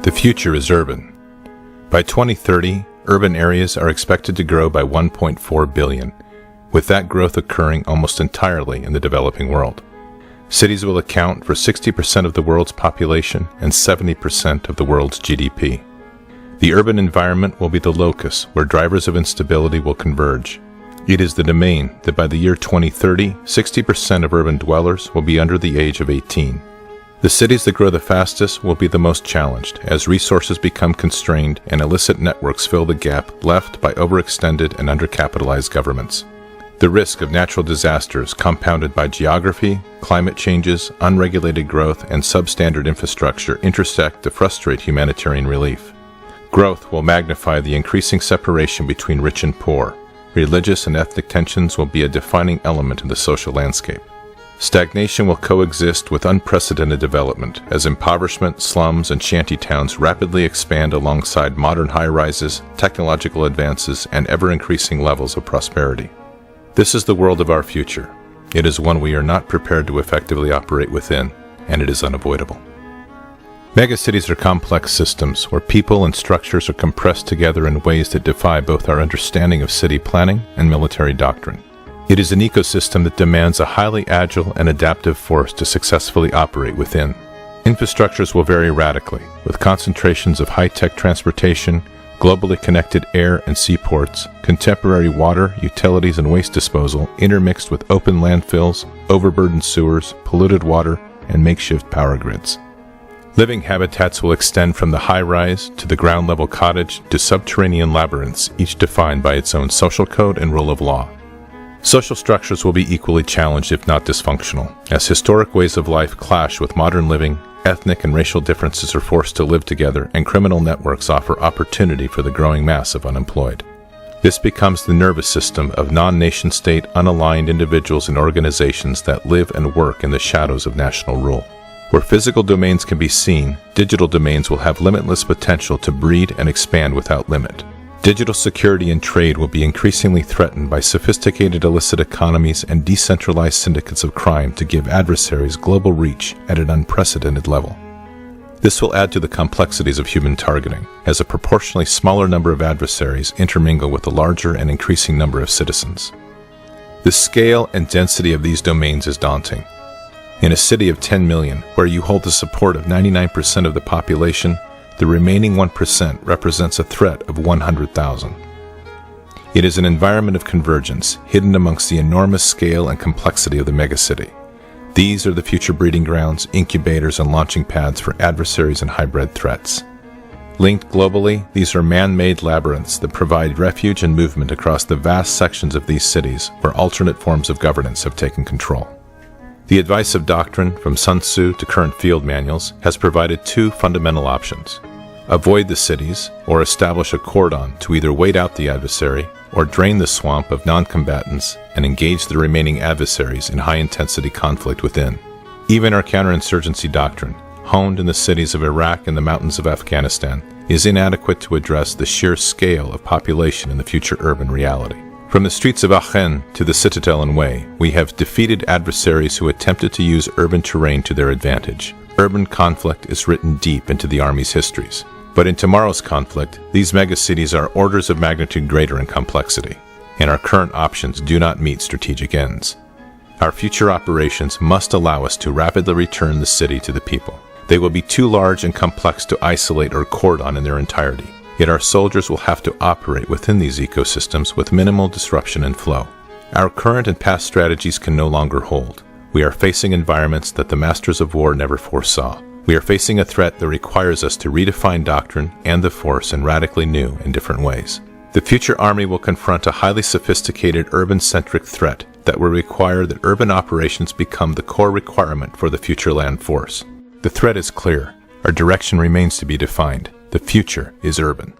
The future is urban. By 2030, urban areas are expected to grow by 1.4 billion, with that growth occurring almost entirely in the developing world. Cities will account for 60% of the world's population and 70% of the world's GDP. The urban environment will be the locus where drivers of instability will converge. It is the domain that by the year 2030, 60% of urban dwellers will be under the age of 18. The cities that grow the fastest will be the most challenged as resources become constrained and illicit networks fill the gap left by overextended and undercapitalized governments. The risk of natural disasters compounded by geography, climate changes, unregulated growth, and substandard infrastructure intersect to frustrate humanitarian relief. Growth will magnify the increasing separation between rich and poor. Religious and ethnic tensions will be a defining element in the social landscape. Stagnation will coexist with unprecedented development as impoverishment, slums, and shantytowns rapidly expand alongside modern high-rises, technological advances, and ever-increasing levels of prosperity. This is the world of our future. It is one we are not prepared to effectively operate within, and it is unavoidable. Megacities are complex systems where people and structures are compressed together in ways that defy both our understanding of city planning and military doctrine. It is an ecosystem that demands a highly agile and adaptive force to successfully operate within. Infrastructures will vary radically, with concentrations of high-tech transportation, globally connected air and seaports, contemporary water, utilities, and waste disposal intermixed with open landfills, overburdened sewers, polluted water, and makeshift power grids. Living habitats will extend from the high-rise to the ground-level cottage to subterranean labyrinths, each defined by its own social code and rule of law. Social structures will be equally challenged if not dysfunctional, as historic ways of life clash with modern living, ethnic and racial differences are forced to live together, and criminal networks offer opportunity for the growing mass of unemployed. This becomes the nervous system of non-nation-state, unaligned individuals and organizations that live and work in the shadows of national rule. Where physical domains can be seen, digital domains will have limitless potential to breed and expand without limit. Digital security and trade will be increasingly threatened by sophisticated illicit economies and decentralized syndicates of crime to give adversaries global reach at an unprecedented level. This will add to the complexities of human targeting, as a proportionally smaller number of adversaries intermingle with a larger and increasing number of citizens. The scale and density of these domains is daunting. In a city of 10 million, where you hold the support of 99% of the population, the remaining 1% represents a threat of 100,000. It is an environment of convergence, hidden amongst the enormous scale and complexity of the megacity. These are the future breeding grounds, incubators, and launching pads for adversaries and hybrid threats. Linked globally, these are man-made labyrinths that provide refuge and movement across the vast sections of these cities where alternate forms of governance have taken control. The advice of doctrine, from Sun Tzu to current field manuals, has provided two fundamental options. Avoid the cities, or establish a cordon to either wait out the adversary, or drain the swamp of non-combatants and engage the remaining adversaries in high-intensity conflict within. Even our counterinsurgency doctrine, honed in the cities of Iraq and the mountains of Afghanistan, is inadequate to address the sheer scale of population in the future urban reality. From the streets of Aachen to the Citadel and Way, we have defeated adversaries who attempted to use urban terrain to their advantage. Urban conflict is written deep into the Army's histories. But in tomorrow's conflict, these megacities are orders of magnitude greater in complexity, and our current options do not meet strategic ends. Our future operations must allow us to rapidly return the city to the people. They will be too large and complex to isolate or cordon in their entirety. Yet our soldiers will have to operate within these ecosystems with minimal disruption and flow. Our current and past strategies can no longer hold. We are facing environments that the masters of war never foresaw. We are facing a threat that requires us to redefine doctrine and the force in radically new and different ways. The future Army will confront a highly sophisticated urban-centric threat that will require that urban operations become the core requirement for the future land force. The threat is clear. Our direction remains to be defined. The future is urban.